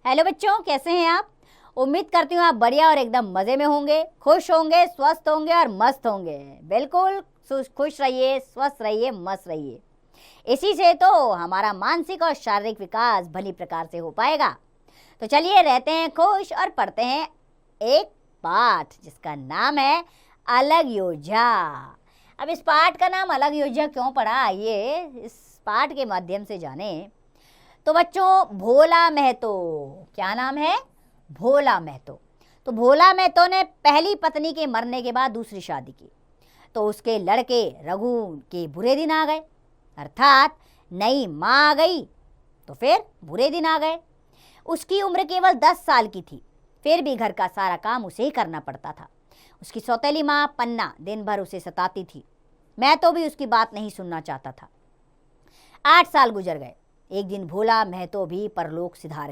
Hello बच्चों, कैसे हैं आप। उम्मीद करती हूँ आप बढ़िया और एकदम मज़े में होंगे, खुश होंगे, स्वस्थ होंगे और मस्त होंगे। बिल्कुल खुश रहिए, स्वस्थ रहिए, मस्त रहिए। इसी से तो हमारा मानसिक और शारीरिक विकास भली प्रकार से हो पाएगा। तो चलिए रहते हैं खुश और पढ़ते हैं एक पाठ जिसका नाम है अलग योजना। अब इस पाठ का नाम अलग योजना क्यों पड़ा, आइए इस पाठ के माध्यम से जाने। तो बच्चों, भोला महतो, क्या नाम है? भोला महतो। तो भोला महतो ने पहली पत्नी के मरने के बाद दूसरी शादी की, तो उसके लड़के रघु के बुरे दिन आ गए, अर्थात नई माँ आ गई तो फिर बुरे दिन आ गए। उसकी उम्र केवल 10 साल की थी, फिर भी घर का सारा काम उसे ही करना पड़ता था। उसकी सौतेली माँ पन्ना दिन भर उसे सताती थी। मैं तो भी उसकी बात नहीं सुनना चाहता था। 8 साल गुजर गए। एक दिन भोला महतो भी परलोक सिधार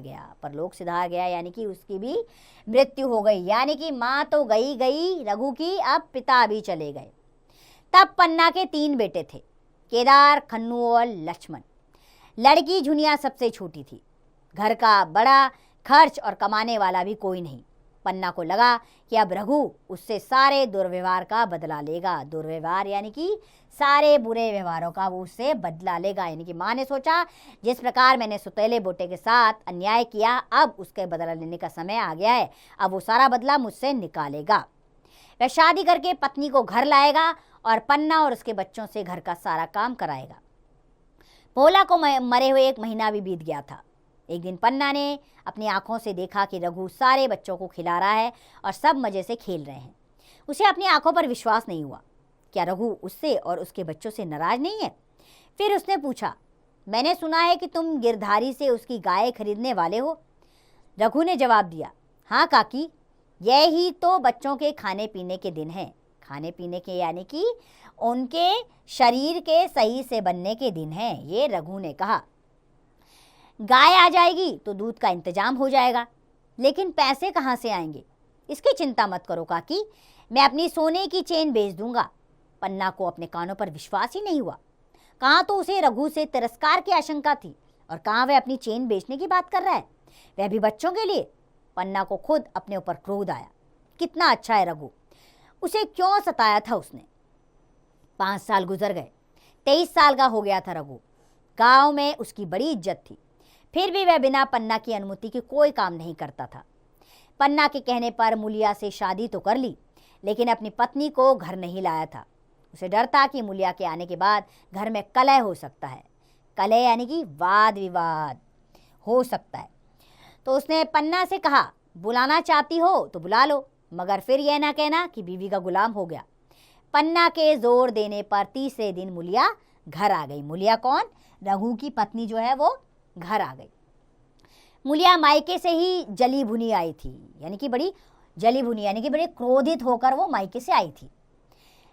गया यानी कि उसकी भी मृत्यु हो गई। यानी कि माँ तो गई रघु की, अब पिता भी चले गए। तब पन्ना के 3 बेटे थे, केदार, खन्नू और लक्ष्मण। लड़की झुनिया सबसे छोटी थी। घर का बड़ा खर्च और कमाने वाला भी कोई नहीं। पन्ना को लगा कि अब रघु उससे सारे दुर्व्यवहार का बदला लेगा। दुर्व्यवहार यानी कि सारे बुरे व्यवहारों का वो उससे बदला लेगा। यानी कि माँ ने सोचा, जिस प्रकार मैंने सुतेले बेटे के साथ अन्याय किया, अब उसके बदला लेने का समय आ गया है। अब वो सारा बदला मुझसे निकालेगा। वह शादी करके पत्नी को घर लाएगा और पन्ना और उसके बच्चों से घर का सारा काम कराएगा। भोला को मरे हुए 1 महीना भी बीत गया था। एक दिन पन्ना ने अपनी आंखों से देखा कि रघु सारे बच्चों को खिला रहा है और सब मजे से खेल रहे हैं। उसे अपनी आंखों पर विश्वास नहीं हुआ। क्या रघु उससे और उसके बच्चों से नाराज नहीं है? फिर उसने पूछा, मैंने सुना है कि तुम गिरधारी से उसकी गाय खरीदने वाले हो। रघु ने जवाब दिया, हाँ काकी, यही तो बच्चों के खाने पीने के दिन हैं। खाने पीने के यानी कि उनके शरीर के सही से बनने के दिन हैं, ये रघु ने कहा। गाय आ जाएगी तो दूध का इंतजाम हो जाएगा, लेकिन पैसे कहाँ से आएंगे? इसकी चिंता मत करो काकी, मैं अपनी सोने की चेन बेच दूंगा। पन्ना को अपने कानों पर विश्वास ही नहीं हुआ। कहाँ तो उसे रघु से तिरस्कार की आशंका थी और कहाँ वह अपनी चेन बेचने की बात कर रहा है, वह भी बच्चों के लिए। पन्ना को खुद अपने ऊपर क्रोध आया। कितना अच्छा है रघु, उसे क्यों सताया था उसने। 5 साल गुजर गए। 23 साल का हो गया था रघु। गांव में उसकी बड़ी इज्जत थी, फिर भी वह बिना पन्ना की अनुमति के कोई काम नहीं करता था। पन्ना के कहने पर मुलिया से शादी तो कर ली, लेकिन अपनी पत्नी को घर नहीं लाया था। उसे डर था कि मुलिया के आने के बाद घर में कलह हो सकता है। कलह यानी कि वाद विवाद हो सकता है। तो उसने पन्ना से कहा, बुलाना चाहती हो तो बुला लो, मगर फिर यह ना कहना कि बीवी का गुलाम हो गया। पन्ना के जोर देने पर तीसरे दिन मुलिया घर आ गई। मुलिया कौन? रघु की पत्नी जो है वो घर आ गई। मुलिया मायके से ही जली भुनी आई थी, यानी कि बड़ी जली भुनी यानी कि बड़ी क्रोधित होकर वो मायके से आई थी।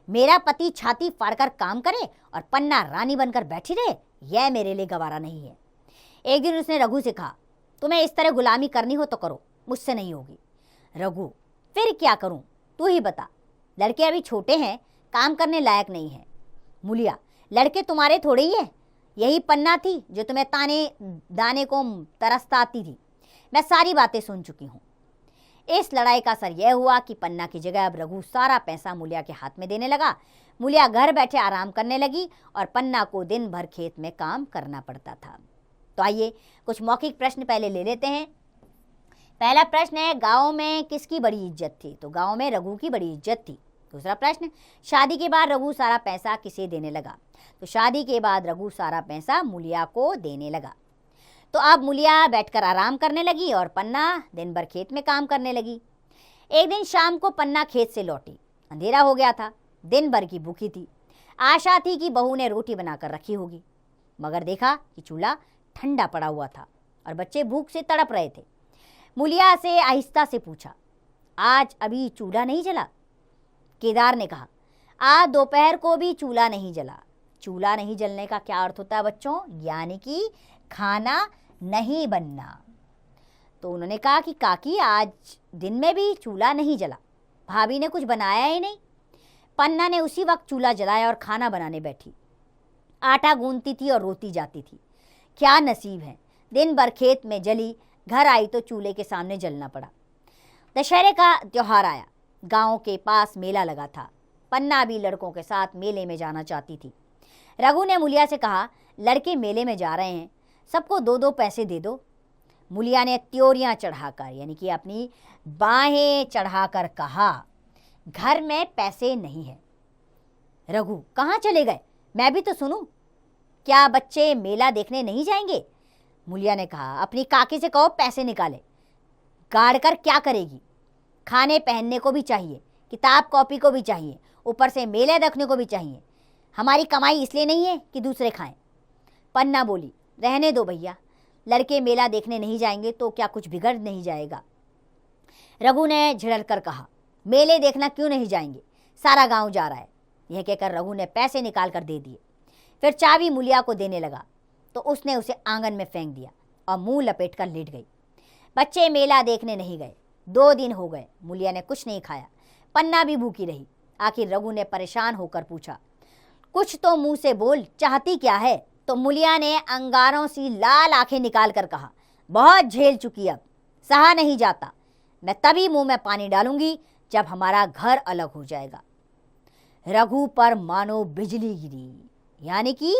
मेरा पति छाती फाड़कर काम करे और पन्ना रानी बनकर बैठी रहे, यह मेरे लिए गवारा नहीं है। एक दिन उसने रघु से कहा, तुम्हें इस तरह गुलामी करनी हो तो करो, मुझसे नहीं होगी। रघु, फिर क्या करूं, तू ही बता। लड़के अभी छोटे हैं, काम करने लायक नहीं है। मुलिया, लड़के तुम्हारे थोड़े ही हैं, यही पन्ना थी जो तुम्हें ताने दाने को तरसताती थी। मैं सारी बातें सुन चुकी हूँ। इस लड़ाई का असर यह हुआ कि पन्ना की जगह अब रघु सारा पैसा मुलिया के हाथ में देने लगा। मुलिया घर बैठे आराम करने लगी और पन्ना को दिन भर खेत में काम करना पड़ता था। तो आइए कुछ मौखिक प्रश्न पहले ले लेते हैं। पहला प्रश्न है, गाँव में किसकी बड़ी इज्जत थी? तो गाँव में रघु की बड़ी इज्जत थी। दूसरा प्रश्न, शादी के बाद रघु सारा पैसा किसे देने लगा? तो शादी के बाद रघु सारा पैसा मुलिया को देने लगा। तो अब मुलिया बैठकर आराम करने लगी और पन्ना दिन भर खेत में काम करने लगी। एक दिन शाम को पन्ना खेत से लौटी। अंधेरा हो गया था, दिन भर की भूखी थी। आशा थी कि बहू ने रोटी बनाकर रखी होगी, मगर देखा कि चूल्हा ठंडा पड़ा हुआ था और बच्चे भूख से तड़प रहे थे। मुलिया से आहिस्ता से पूछा, आज अभी चूल्हा नहीं जला? केदार ने कहा, आज दोपहर को भी चूल्हा नहीं जला। चूल्हा नहीं जलने का क्या अर्थ होता है बच्चों? यानी कि खाना नहीं बनना। तो उन्होंने कहा कि काकी, आज दिन में भी चूल्हा नहीं जला, भाभी ने कुछ बनाया ही नहीं। पन्ना ने उसी वक्त चूल्हा जलाया और खाना बनाने बैठी। आटा गूंथती थी और रोती जाती थी। क्या नसीब है, दिन भर खेत में जली, घर आई तो चूल्हे के सामने जलना पड़ा। दशहरे का त्योहार आया। गांव के पास मेला लगा था। पन्ना भी लड़कों के साथ मेले में जाना चाहती थी। रघु ने मुलिया से कहा, लड़के मेले में जा रहे हैं, सबको 2-2 पैसे दे दो। मुलिया ने त्योरियां चढ़ाकर यानी कि अपनी बाहें चढ़ाकर कहा, घर में पैसे नहीं है। रघु, कहाँ चले गए? मैं भी तो सुनूं। क्या बच्चे मेला देखने नहीं जाएंगे? मुलिया ने कहा, अपनी काकी से कहो पैसे निकाले। गाड़ कर क्या करेगी? खाने पहनने को भी चाहिए, किताब कॉपी को भी चाहिए, ऊपर से मेले देखने को भी चाहिए। हमारी कमाई इसलिए नहीं है कि दूसरे खाएं। पन्ना बोली, रहने दो भैया, लड़के मेला देखने नहीं जाएंगे तो क्या कुछ बिगड़ नहीं जाएगा? रघु ने झिड़क कर कहा, मेले देखना क्यों नहीं जाएंगे, सारा गांव जा रहा है। यह कहकर रघु ने पैसे निकाल कर दे दिए। फिर चाबी मुलिया को देने लगा तो उसने उसे आंगन में फेंक दिया और मुंह लपेट कर लेट गई। बच्चे मेला देखने नहीं गए। 2 दिन हो गए, मुलिया ने कुछ नहीं खाया। पन्ना भी भूखी रही। आखिर रघु ने परेशान होकर पूछा, कुछ तो मुंह से बोल, चाहती क्या है? तो मुलिया ने अंगारों सी लाल आंखें निकाल कर कहा, बहुत झेल चुकी, अब सहा नहीं जाता। मैं तभी मुंह में पानी डालूंगी जब हमारा घर अलग हो जाएगा। रघु पर मानो बिजली गिरी, यानी कि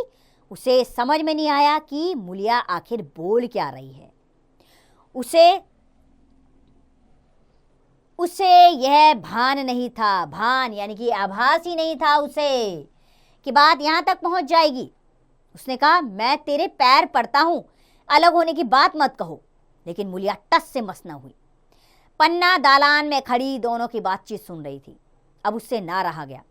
उसे समझ में नहीं आया कि मुलिया आखिर बोल क्या रही है। उसे यह भान नहीं था, भान यानी कि आभास ही नहीं था उसे कि बात यहां तक पहुंच जाएगी। उसने कहा, मैं तेरे पैर पड़ता हूं, अलग होने की बात मत कहो। लेकिन मुलिया टस से मस न हुई। पन्ना दालान में खड़ी दोनों की बातचीत सुन रही थी। अब उससे ना रहा गया।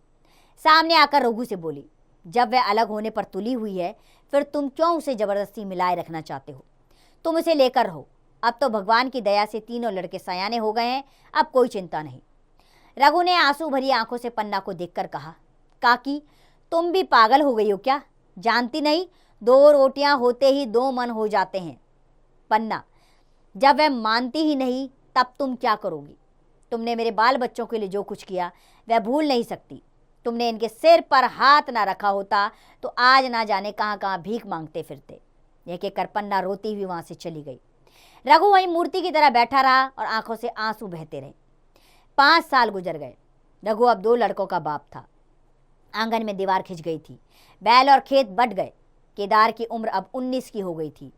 सामने आकर रघु से बोली, जब वह अलग होने पर तुली हुई है, फिर तुम क्यों उसे जबरदस्ती मिलाए रखना चाहते हो? तुम उसे लेकर रहो। अब तो भगवान की दया से तीनों लड़के सयाने हो गए हैं, अब कोई चिंता नहीं। रघु ने आंसू भरी आंखों से पन्ना को देखकर कहा, काकी, तुम भी पागल हो गई हो क्या? जानती नहीं, 2 रोटियां होते ही 2 मन हो जाते हैं। पन्ना, जब वह मानती ही नहीं तब तुम क्या करोगी? तुमने मेरे बाल बच्चों के लिए जो कुछ किया वह भूल नहीं सकती। तुमने इनके सिर पर हाथ ना रखा होता तो आज ना जाने कहाँ कहाँ भीख मांगते फिरते। यह कहकर पन्ना रोती हुई वहां से चली गई। रघु वहीं मूर्ति की तरह बैठा रहा और आंखों से आंसू बहते रहे। 5 साल गुजर गए। रघु अब 2 लड़कों का बाप था। आंगन में दीवार खिंच गई थी। बैल और खेत बट गए। केदार की उम्र अब 19 की हो गई थी।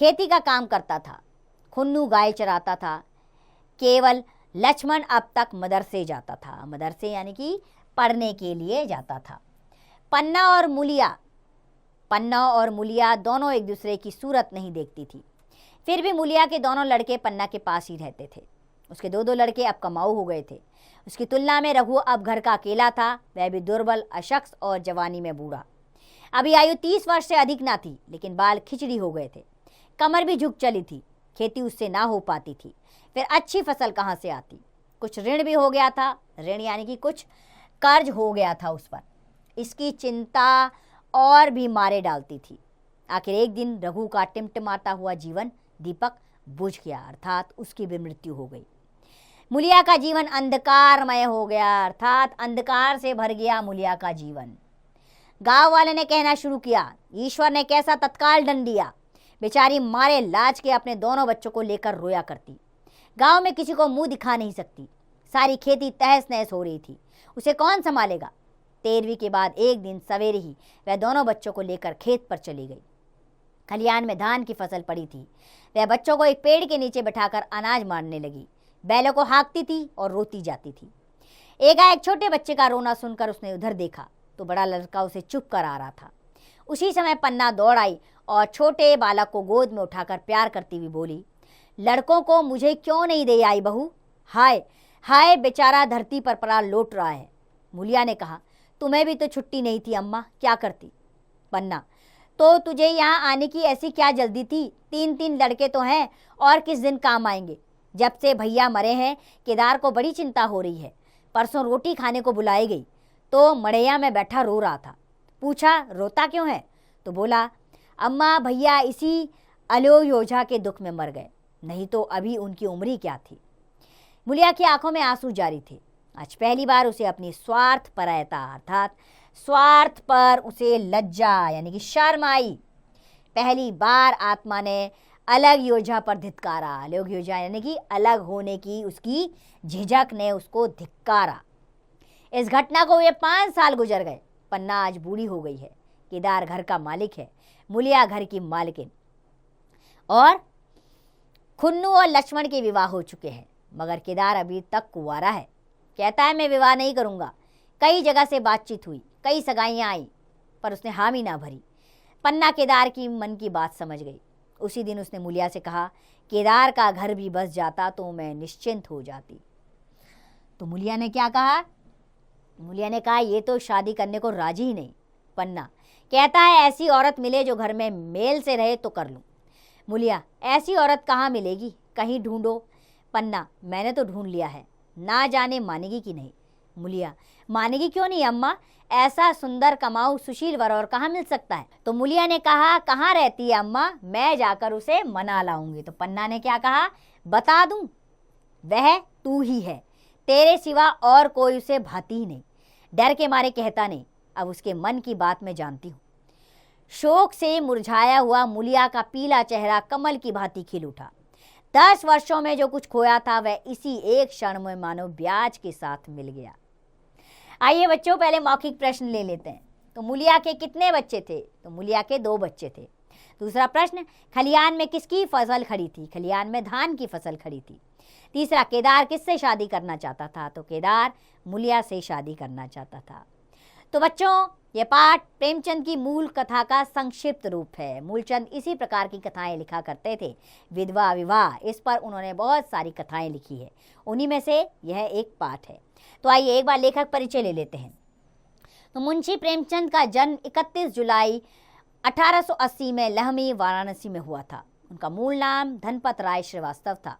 खेती का काम करता था। खुन्नू गाय चराता था। केवल लक्ष्मण अब तक मदरसे जाता था। मदरसे यानी कि पढ़ने के लिए जाता था। पन्ना और मुलिया दोनों एक दूसरे की सूरत नहीं देखती थी। फिर भी मुलिया के दोनों लड़के पन्ना के पास ही रहते थे। उसके 2 लड़के अब कमाऊ हो गए थे। उसकी तुलना में रघु अब घर का अकेला था। वह भी दुर्बल, अशक्त और जवानी में बूढ़ा। अभी आयु 30 वर्ष से अधिक ना थी, लेकिन बाल खिचड़ी हो गए थे। कमर भी झुक चली थी। खेती उससे ना हो पाती थी। फिर अच्छी फसल कहाँ से आती? कुछ ऋण भी हो गया था। ऋण यानी कि कुछ कर्ज हो गया था उस पर। इसकी चिंता और भी मारे डालती थी। आखिर एक दिन रघु का टिमटिमाता हुआ जीवन दीपक बुझ गया, अर्थात उसकी भी मृत्यु हो गई। मुलिया का जीवन अंधकारमय हो गया, अर्थात अंधकार से भर गया मुलिया का जीवन। गांव वाले ने कहना शुरू किया, ईश्वर ने कैसा तत्काल दंड दिया। बेचारी मारे लाज के अपने दोनों बच्चों को लेकर रोया करती। गांव में किसी को मुंह दिखा नहीं सकती। सारी खेती तहस नहस हो रही थी। उसे कौन संभालेगा? 13वीं के बाद एक दिन सवेरे ही वह दोनों बच्चों को लेकर खेत पर चली गई। खलियान में धान की फसल पड़ी थी। वह बच्चों को एक पेड़ के नीचे बैठाकर अनाज मारने लगी। बैलों को हाँकती थी और रोती जाती थी। एक छोटे बच्चे का रोना सुनकर उसने उधर देखा तो बड़ा लड़का उसे चुप कर आ रहा था। उसी समय पन्ना दौड़ आई और छोटे बालक को गोद में उठाकर प्यार करती हुई बोली, लड़कों को मुझे क्यों नहीं दे आई बहू? हाय हाय, बेचारा धरती पर पड़ा लौट रहा है। मुलिया ने कहा, तुम्हें भी तो छुट्टी नहीं थी अम्मा, क्या करती? पन्ना, तो तुझे यहाँ आने की ऐसी क्या जल्दी थी? 3 लड़के तो हैं और किस दिन काम आएंगे? जब से भैया मरे हैं केदार को बड़ी चिंता हो रही है। परसों रोटी खाने को बुलाई गई तो मड़ैया में बैठा रो रहा था। पूछा, रोता क्यों है? तो बोला, अम्मा भैया इसी अलो योझा के दुख में मर गए, नहीं तो अभी उनकी उम्र ही क्या थी। मुलिया की आंखों में आंसू जारी थे। आज पहली बार उसे अपनी स्वार्थपरता अर्थात स्वार्थ पर उसे लज्जा यानी कि शर्म आई। पहली बार आत्मा ने अलग योजना पर धिक्कारा। अलग योजना यानी कि अलग होने की उसकी झिझक ने उसको धिक्कारा। इस घटना को हुए 5 साल गुजर गए। पन्ना आज बूढ़ी हो गई है। केदार घर का मालिक है, मूलिया घर की मालकिन। और खुन्नू और लक्ष्मण के विवाह हो चुके हैं, मगर केदार अभी तक कुंवारा है। कहता है मैं विवाह नहीं करूंगा। कई जगह से बातचीत हुई, कई सगाइयां आई, पर उसने हामी ना भरी। पन्ना केदार की मन की बात समझ गई। उसी दिन उसने मूलिया से कहा, केदार का घर भी बस जाता तो मैं निश्चिंत हो जाती। तो मूलिया ने क्या कहा? मूलिया ने कहा, ये तो शादी करने को राजी ही नहीं। पन्ना कहता है ऐसी औरत मिले जो घर में मेल से रहे तो कर लूं। मूलिया, ऐसी औरत कहाँ मिलेगी, कहीं ढूंढो। पन्ना, मैंने तो ढूंढ लिया है, ना जाने मानेगी कि नहीं। मूलिया, मानेगी क्यों नहीं अम्मा, ऐसा सुंदर कमाऊ सुशील वर और कहाँ मिल सकता है। तो मूलिया ने कहा, कहाँ रहती है अम्मा, मैं जाकर उसे मना लाऊंगी। तो पन्ना ने क्या कहा, बता दूं, वह तू ही है, तेरे सिवा और कोई उसे भाती ही नहीं। डर के मारे कहता नहीं, अब उसके मन की बात मैं जानती हूँ। शोक से मुरझाया हुआ मूलिया का पीला चेहरा कमल की भांति खिल उठा। 10 वर्षों में जो कुछ खोया था वह इसी एक क्षण में मानो ब्याज के साथ मिल गया। आइए बच्चों, पहले मौखिक प्रश्न ले लेते हैं। तो मूलिया के कितने बच्चे थे? तो मूलिया के 2 बच्चे थे। दूसरा प्रश्न, खलियान में किसकी फसल खड़ी थी? खलियान में धान की फसल खड़ी थी। तीसरा, केदार किससे शादी करना चाहता था? तो केदार मूलिया से शादी करना चाहता था। तो बच्चों, यह पाठ प्रेमचंद की मूल कथा का संक्षिप्त रूप है। मूलचंद इसी प्रकार की कथाएं लिखा करते थे। विधवा विवाह, इस पर उन्होंने बहुत सारी कथाएं लिखी है, उन्हीं में से यह एक पाठ है। तो आइए एक बार लेखक परिचय ले लेते हैं। तो मुंशी प्रेमचंद का जन्म 31 जुलाई 1880 में लहमी, वाराणसी में हुआ था। उनका मूल नाम धनपत राय श्रीवास्तव था।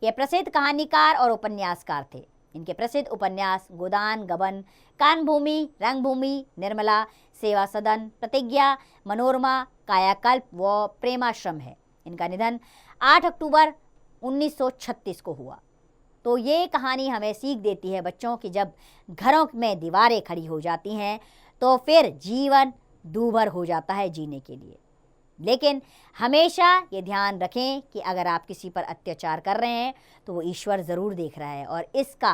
यह प्रसिद्ध कहानीकार और उपन्यासकार थे। इनके प्रसिद्ध उपन्यास गोदान, गबन, कानभूमि, रंगभूमि, निर्मला, सेवा सदन, प्रतिज्ञा, मनोरमा, कायाकल्प व प्रेमाश्रम है। इनका निधन 8 अक्टूबर 1936 को हुआ। तो ये कहानी हमें सीख देती है बच्चों कि जब घरों में दीवारें खड़ी हो जाती हैं तो फिर जीवन दूभर हो जाता है जीने के लिए। लेकिन हमेशा ये ध्यान रखें कि अगर आप किसी पर अत्याचार कर रहे हैं तो वो ईश्वर ज़रूर देख रहा है और इसका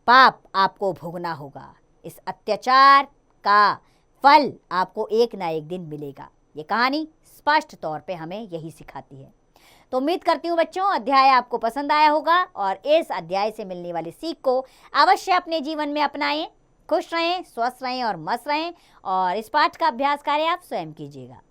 पाप आपको भोगना होगा। इस अत्याचार का फल आपको एक ना एक दिन मिलेगा। ये कहानी स्पष्ट तौर पे हमें यही सिखाती है। तो उम्मीद करती हूँ बच्चों अध्याय आपको पसंद आया होगा और इस अध्याय से मिलने वाली सीख को अवश्य अपने जीवन में अपनाएं। खुश रहें, स्वस्थ रहें और मस्त रहें और इस पाठ का अभ्यास कार्य आप स्वयं कीजिएगा।